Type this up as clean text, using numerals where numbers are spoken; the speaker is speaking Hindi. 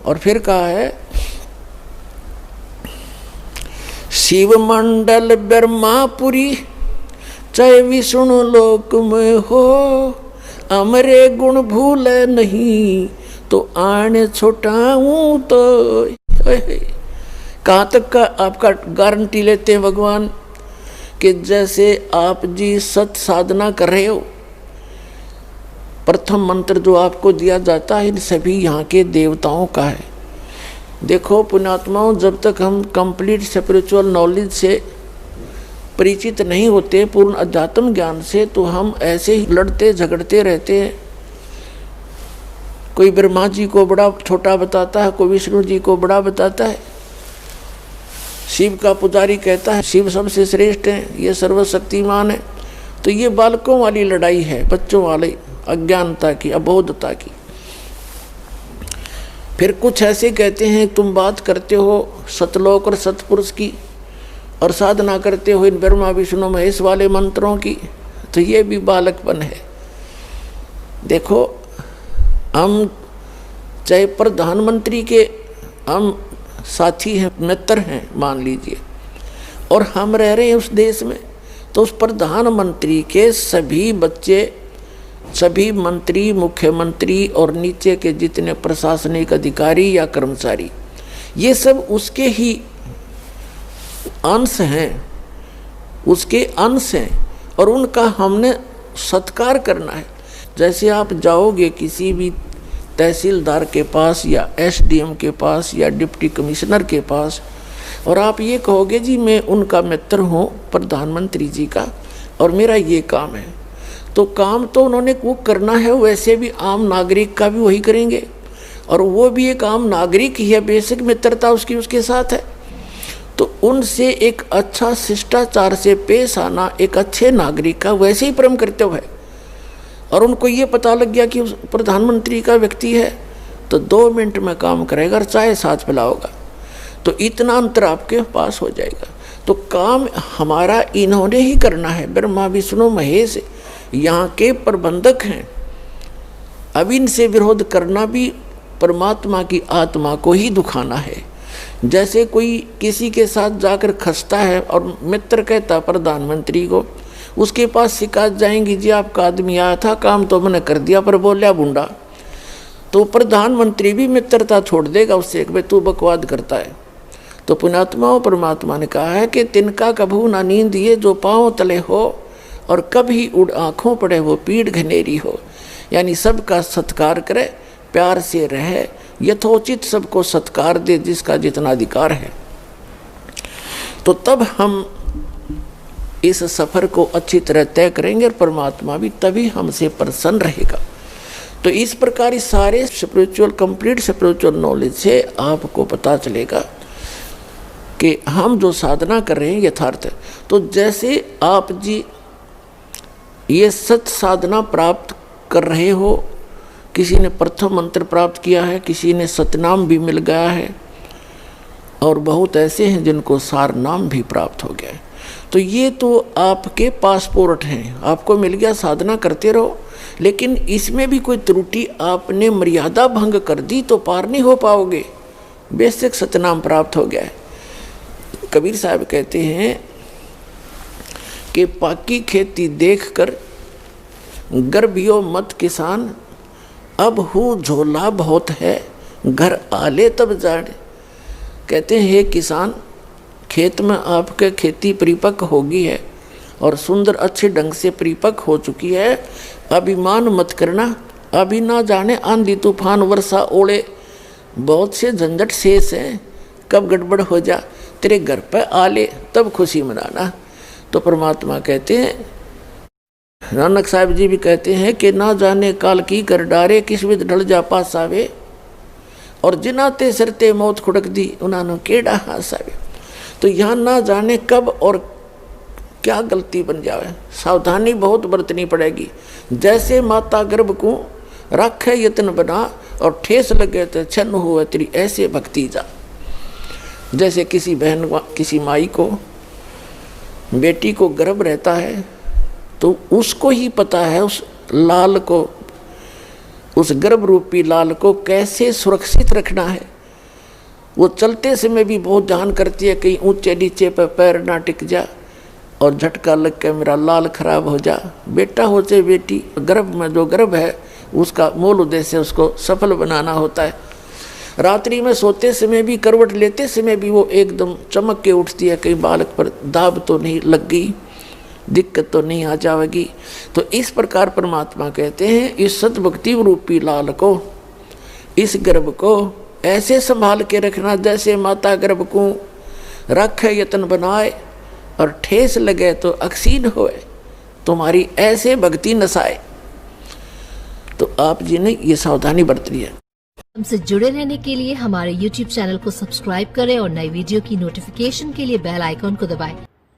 और फिर कहा है शिव मंडल ब्रह्मापुरी चाहे विष्णु लोक में हो, अमरे गुण भूल नहीं तो आने छुटाऊं तो। कहाँ तक का आपका गारंटी लेते हैं भगवान कि जैसे आप जी सत साधना कर रहे हो, प्रथम मंत्र जो आपको दिया जाता है इन सभी यहाँ के देवताओं का है। देखो पुण्यात्माओं, जब तक हम कंप्लीट स्पिरिचुअल नॉलेज से परिचित नहीं होते, पूर्ण अध्यात्म ज्ञान से, तो हम ऐसे ही लड़ते झगड़ते रहते हैं। कोई ब्रह्मा जी को बड़ा छोटा बताता है, कोई विष्णु जी को बड़ा बताता है। शिव का पुजारी कहता है शिव सबसे श्रेष्ठ है, ये सर्वशक्तिमान है। तो ये बालकों वाली लड़ाई है, बच्चों वाली अज्ञानता की, अबोधता की। फिर कुछ ऐसे कहते हैं तुम बात करते हो सतलोक और सतपुरुष की और साधना करते हो इन ब्रह्मा विष्णु महेश वाले मंत्रों की, तो ये भी बालकपन है। देखो हम चाहे प्रधानमंत्री के हम साथी हैं, मित्र हैं मान लीजिए, और हम रह रहे हैं उस देश में, तो उस प्रधानमंत्री के सभी बच्चे, सभी मंत्री, मुख्यमंत्री और नीचे के जितने प्रशासनिक अधिकारी या कर्मचारी, ये सब उसके ही अंश हैं, उसके अंश हैं, और उनका हमने सत्कार करना है। जैसे आप जाओगे किसी भी तहसीलदार के पास या एसडीएम के पास या डिप्टी कमिश्नर के पास, और आप ये कहोगे जी मैं उनका मित्र हूँ प्रधानमंत्री जी का और मेरा ये काम है, तो काम तो उन्होंने वो करना है, वैसे भी आम नागरिक का भी वही करेंगे, और वो भी एक आम नागरिक ही है, बेसिक मित्रता उसकी उसके साथ है। तो उनसे एक अच्छा शिष्टाचार से पेश आना एक अच्छे नागरिक का वैसे ही परम कर्तव्य है। और उनको ये पता लग गया कि प्रधानमंत्री का व्यक्ति है तो 2 मिनट में काम करेगा और चाय साथ पिलाओगा, तो इतना अंतर आपके पास हो जाएगा। तो काम हमारा इन्होंने ही करना है, ब्रह्मा विष्णु महेश यहाँ के प्रबंधक हैं। अब इनसे विरोध करना भी परमात्मा की आत्मा को ही दुखाना है। जैसे कोई किसी के साथ जाकर खसता है और मित्र कहता प्रधानमंत्री को, उसके पास शिकायत जाएंगी जी आपका आदमी आया था, काम तो मैंने कर दिया पर बोलिया बुंडा, तो प्रधानमंत्री भी मित्रता छोड़ देगा उससे कि भाई तू बकवाद करता है। तो पुण्यात्माओं, परमात्मा ने कहा है कि तिनका कभू ना नींद ये जो पाँव तले हो और कभी उड़ आँखों पड़े वो पीठ घनेरी हो। यानी सबका सत्कार करे, प्यार से रहे, यथोचित सबको सत्कार दे जिसका जितना अधिकार है, तो तब हम इस सफ़र को अच्छी तरह तय करेंगे और परमात्मा भी तभी हमसे प्रसन्न रहेगा। तो इस प्रकार इस सारे स्पिरिचुअल कंप्लीट स्पिरिचुअल नॉलेज से आपको पता चलेगा कि हम जो साधना कर रहे हैं यथार्थ है। तो जैसे आप जी ये सत साधना प्राप्त कर रहे हो, किसी ने प्रथम मंत्र प्राप्त किया है, किसी ने सतनाम भी मिल गया है, और बहुत ऐसे हैं जिनको सार नाम भी प्राप्त हो गया है। तो ये तो आपके पासपोर्ट हैं, आपको मिल गया, साधना करते रहो। लेकिन इसमें भी कोई त्रुटि आपने मर्यादा भंग कर दी तो पार नहीं हो पाओगे। बेसिक सतनाम प्राप्त हो गया है। कबीर साहब कहते हैं कि पाकी खेती देखकर गर्भियो मत किसान, अब हूँ झोला बहुत है घर आले तब जाने। कहते हैं हे किसान, खेत में आपके खेती परिपक्व होगी है और सुंदर अच्छे ढंग से परिपक्व हो चुकी है, अभिमान मत करना। अभी ना जाने आंधी तूफान वर्षा ओले बहुत से झंझट शेष हैं, कब गड़बड़ हो जा तेरे घर पर आले तब खुशी मनाना। तो परमात्मा कहते हैं, नानक साहब जी भी कहते हैं कि ना जाने काल की कर डारे किस विध ढल जा पास आवे, और जिनाते सरते मौत खुड़क दी उन्होंने केड़ा हास आवे। तो यहाँ ना जाने कब और क्या गलती बन जावे, सावधानी बहुत बरतनी पड़ेगी। जैसे माता गर्भ को रखे यत्न बना और ठेस लगे तो छन्न हुए तेरी ऐसे भक्ति जा। जैसे किसी बहन किसी माई को बेटी को गर्भ रहता है तो उसको ही पता है उस लाल को, उस गर्भ रूपी लाल को कैसे सुरक्षित रखना है। वो चलते समय भी बहुत ध्यान करती है कहीं ऊंचे नीचे पर पैर ना टिक जा और झटका लग के मेरा लाल खराब हो जा। बेटा हो चाहे बेटी, गर्भ में जो गर्भ है उसका मूल उद्देश्य उसको सफल बनाना होता है। रात्रि में सोते समय भी, करवट लेते समय भी वो एकदम चमक के उठती है, कहीं बालक पर दाब तो नहीं लग गई, दिक्कत तो नहीं आ जाएगी। तो इस प्रकार परमात्मा कहते हैं इस सद्भक्ति रूपी लाल को, इस गर्भ को ऐसे संभाल के रखना जैसे माता गर्भ को रखे यतन बनाए और ठेस लगे तो अक्सीन होए, तुम्हारी ऐसे भक्ति नसाए। तो आप जी ने ये सावधानी बरतनी है। हमसे जुड़े रहने के लिए हमारे YouTube चैनल को सब्सक्राइब करें और नई वीडियो की नोटिफिकेशन के लिए बेल आइकॉन को दबाएं।